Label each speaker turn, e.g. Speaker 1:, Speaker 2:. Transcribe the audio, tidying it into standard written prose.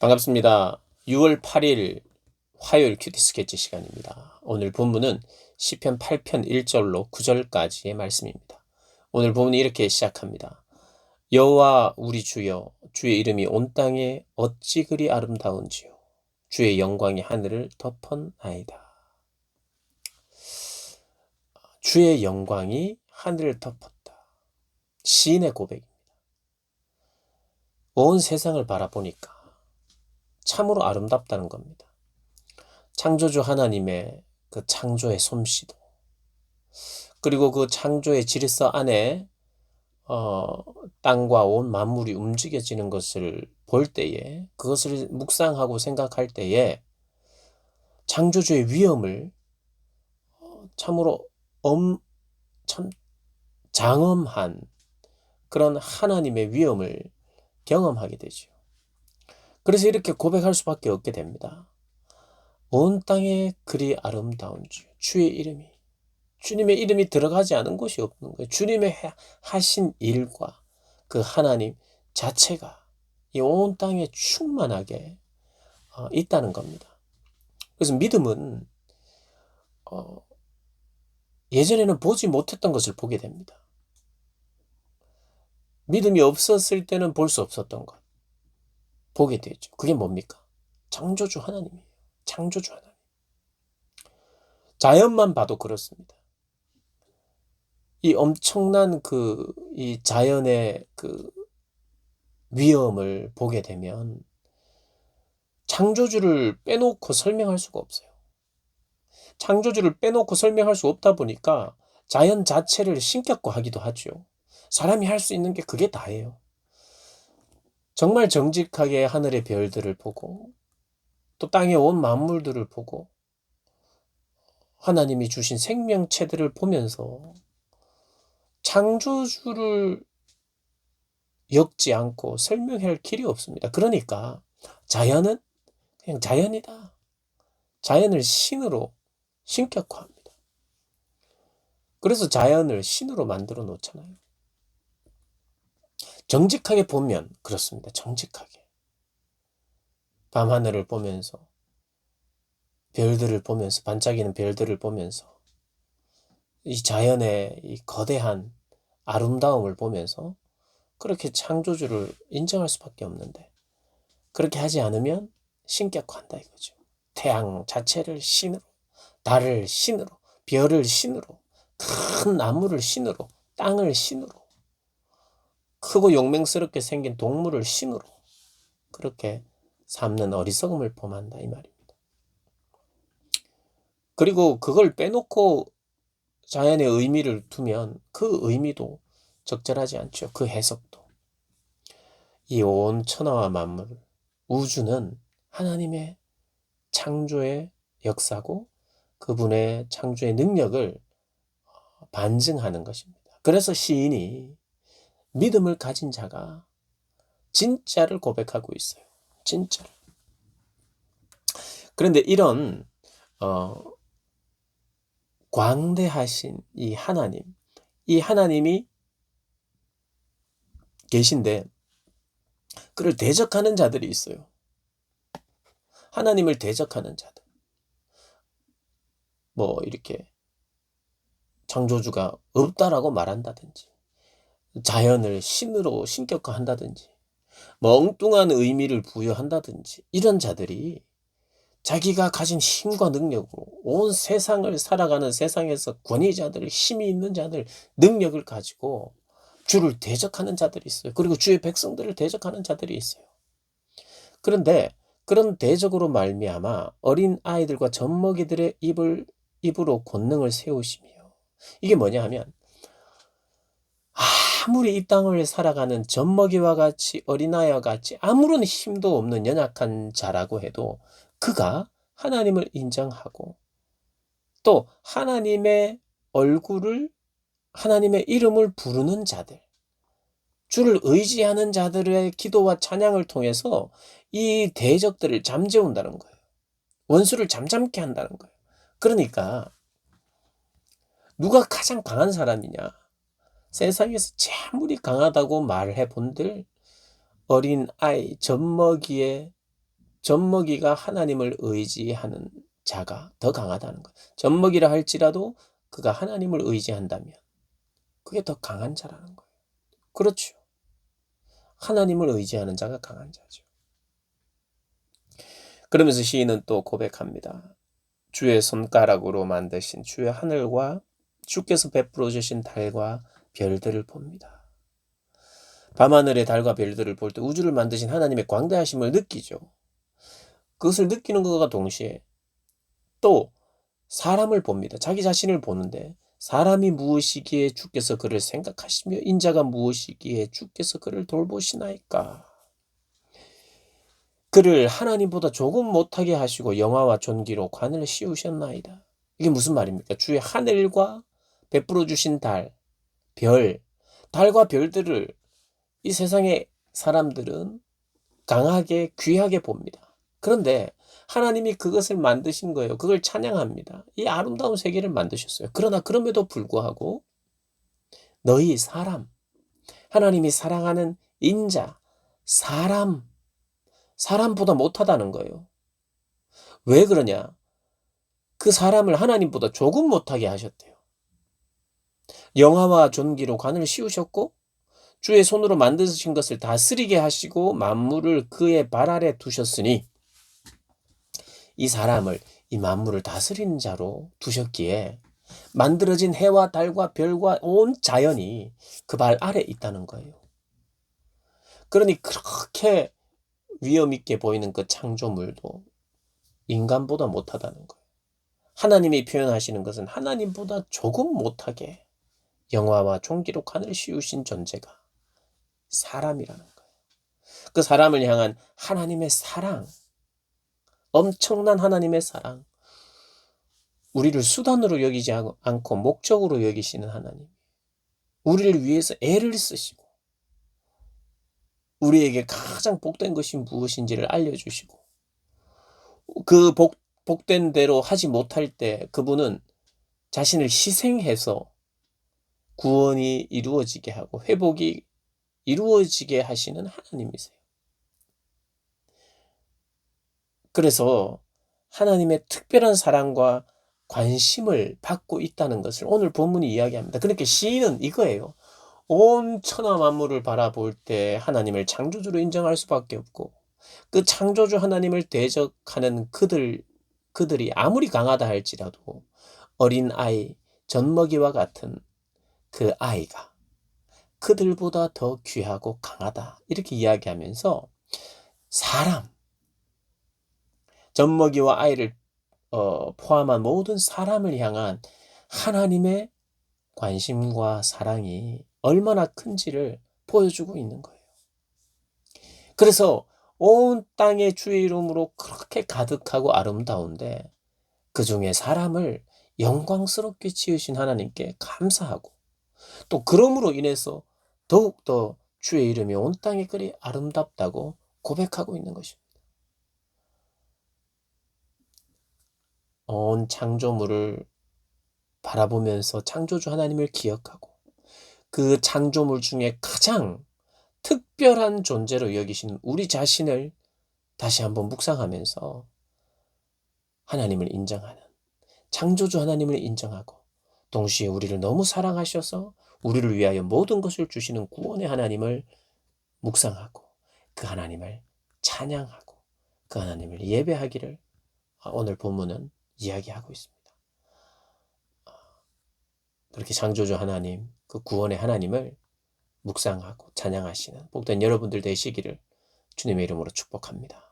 Speaker 1: 반갑습니다. 6월 8일 화요일 큐티 스케치 시간입니다. 오늘 본문은 시편 8편 1절로 9절까지의 말씀입니다. 오늘 본문이 이렇게 시작합니다. 여호와 우리 주여, 주의 이름이 온 땅에 어찌 그리 아름다운지요. 주의 영광이 하늘을 덮었나이다. 주의 영광이 하늘을 덮었다. 시인의 고백입니다. 온 세상을 바라보니까 참으로 아름답다는 겁니다. 창조주 하나님의 그 창조의 솜씨도, 그리고 그 창조의 질서 안에 땅과 온 만물이 움직여지는 것을 볼 때에, 그것을 묵상하고 생각할 때에 창조주의 위엄을 참으로 참 장엄한 그런 하나님의 위엄을 경험하게 되죠. 그래서 이렇게 고백할 수밖에 없게 됩니다. 온 땅에 그리 아름다운 주의 이름이, 주님의 이름이 들어가지 않은 곳이 없는 거예요. 주님의 하신 일과 그 하나님 자체가 이 온 땅에 충만하게 있다는 겁니다. 그래서 믿음은 예전에는 보지 못했던 것을 보게 됩니다. 믿음이 없었을 때는 볼 수 없었던 것 보게 되죠. 그게 뭡니까? 창조주 하나님이에요. 창조주 하나님. 자연만 봐도 그렇습니다. 이 엄청난 이 자연의 그 위엄을 보게 되면 창조주를 빼놓고 설명할 수가 없어요. 창조주를 빼놓고 설명할 수 없다 보니까 자연 자체를 신격화하기도 하죠. 사람이 할 수 있는 게 그게 다예요. 정말 정직하게 하늘의 별들을 보고 또 땅의 온 만물들을 보고 하나님이 주신 생명체들을 보면서 창조주를 엮지 않고 설명할 길이 없습니다. 그러니까 자연은 그냥 자연이다. 자연을 신으로 신격화합니다. 그래서 자연을 신으로 만들어 놓잖아요. 정직하게 보면 그렇습니다. 정직하게. 밤하늘을 보면서, 별들을 보면서, 반짝이는 별들을 보면서 이 자연의 이 거대한 아름다움을 보면서 그렇게 창조주를 인정할 수밖에 없는데, 그렇게 하지 않으면 신격화한다 이거죠. 태양 자체를 신으로, 달을 신으로, 별을 신으로, 큰 나무를 신으로, 땅을 신으로, 크고 용맹스럽게 생긴 동물을 신으로 그렇게 삼는 어리석음을 범한다 이 말입니다. 그리고 그걸 빼놓고 자연의 의미를 두면 그 의미도 적절하지 않죠. 그 해석도. 이 온 천하와 만물, 우주는 하나님의 창조의 역사고 그분의 창조의 능력을 반증하는 것입니다. 그래서 시인이 믿음을 가진 자가 진짜를 고백하고 있어요. 진짜를. 그런데 이런 광대하신 이 하나님이 계신데 그를 대적하는 자들이 있어요. 하나님을 대적하는 자들. 뭐 이렇게 창조주가 없다라고 말한다든지, 자연을 신으로 신격화한다든지, 뭐 엉뚱한 의미를 부여한다든지, 이런 자들이 자기가 가진 힘과 능력으로 온 세상을 살아가는 세상에서 권위자들, 힘이 있는 자들, 능력을 가지고 주를 대적하는 자들이 있어요. 그리고 주의 백성들을 대적하는 자들이 있어요. 그런데 그런 대적으로 말미암아 어린 아이들과 젖먹이들의 입으로 권능을 세우시며, 이게 뭐냐 하면 아무리 이 땅을 살아가는 젖먹이와 같이 어린아이와 같이 아무런 힘도 없는 연약한 자라고 해도 그가 하나님을 인정하고 또 하나님의 얼굴을, 하나님의 이름을 부르는 자들, 주를 의지하는 자들의 기도와 찬양을 통해서 이 대적들을 잠재운다는 거예요. 원수를 잠잠케 한다는 거예요. 그러니까 누가 가장 강한 사람이냐? 세상에서 아무리 강하다고 말해 본들 어린 아이, 젖먹이의 젖먹이가 하나님을 의지하는 자가 더 강하다는 거예요. 젖먹이라 할지라도 그가 하나님을 의지한다면 그게 더 강한 자라는 거예요. 그렇죠. 하나님을 의지하는 자가 강한 자죠. 그러면서 시인은 또 고백합니다. 주의 손가락으로 만드신 주의 하늘과 주께서 베풀어 주신 달과 별들을 봅니다. 밤하늘의 달과 별들을 볼 때 우주를 만드신 하나님의 광대하심을 느끼죠. 그것을 느끼는 것과 동시에 또 사람을 봅니다. 자기 자신을 보는데 사람이 무엇이기에 주께서 그를 생각하시며 인자가 무엇이기에 주께서 그를 돌보시나이까. 그를 하나님보다 조금 못하게 하시고 영화와 존귀로 관을 씌우셨나이다. 이게 무슨 말입니까? 주의 하늘과 베풀어 주신 달, 별, 달과 별들을 이 세상의 사람들은 강하게 귀하게 봅니다. 그런데 하나님이 그것을 만드신 거예요. 그걸 찬양합니다. 이 아름다운 세계를 만드셨어요. 그러나 그럼에도 불구하고 너희 사람, 하나님이 사랑하는 인자, 사람보다 못하다는 거예요. 왜 그러냐? 그 사람을 하나님보다 조금 못하게 하셨대요. 영화와 존귀로 관을 씌우셨고 주의 손으로 만드신 것을 다스리게 하시고 만물을 그의 발 아래 두셨으니 이 사람을 이 만물을 다스리는 자로 두셨기에 만들어진 해와 달과 별과 온 자연이 그 발 아래 있다는 거예요. 그러니 그렇게 위험 있게 보이는 그 창조물도 인간보다 못하다는 거예요. 하나님이 표현하시는 것은 하나님보다 조금 못하게 영화와 존귀로 관을 씌우신 존재가 사람이라는 거예요. 그 사람을 향한 하나님의 사랑, 엄청난 하나님의 사랑, 우리를 수단으로 여기지 않고 목적으로 여기시는 하나님, 우리를 위해서 애를 쓰시고 우리에게 가장 복된 것이 무엇인지를 알려주시고 그 복된 대로 하지 못할 때 그분은 자신을 희생해서 구원이 이루어지게 하고 회복이 이루어지게 하시는 하나님이세요. 그래서 하나님의 특별한 사랑과 관심을 받고 있다는 것을 오늘 본문이 이야기합니다. 그러니까 시인은 이거예요. 온 천하 만물을 바라볼 때 하나님을 창조주로 인정할 수밖에 없고 그 창조주 하나님을 대적하는 그들이 아무리 강하다 할지라도 어린 아이, 젖먹이와 같은 그 아이가 그들보다 더 귀하고 강하다. 이렇게 이야기하면서 사람, 젖먹이와 아이를 포함한 모든 사람을 향한 하나님의 관심과 사랑이 얼마나 큰지를 보여주고 있는 거예요. 그래서 온 땅의 주의 이름으로 그렇게 가득하고 아름다운데 그 중에 사람을 영광스럽게 지으신 하나님께 감사하고 또 그럼으로 인해서 더욱더 주의 이름이 온 땅에 그리 아름답다고 고백하고 있는 것입니다. 온 창조물을 바라보면서 창조주 하나님을 기억하고 그 창조물 중에 가장 특별한 존재로 여기신 우리 자신을 다시 한번 묵상하면서 하나님을 인정하는 창조주 하나님을 인정하고 동시에 우리를 너무 사랑하셔서 우리를 위하여 모든 것을 주시는 구원의 하나님을 묵상하고 그 하나님을 찬양하고 그 하나님을 예배하기를 오늘 본문은 이야기하고 있습니다. 그렇게 창조주 하나님, 그 구원의 하나님을 묵상하고 찬양하시는 복된 여러분들 되시기를 주님의 이름으로 축복합니다.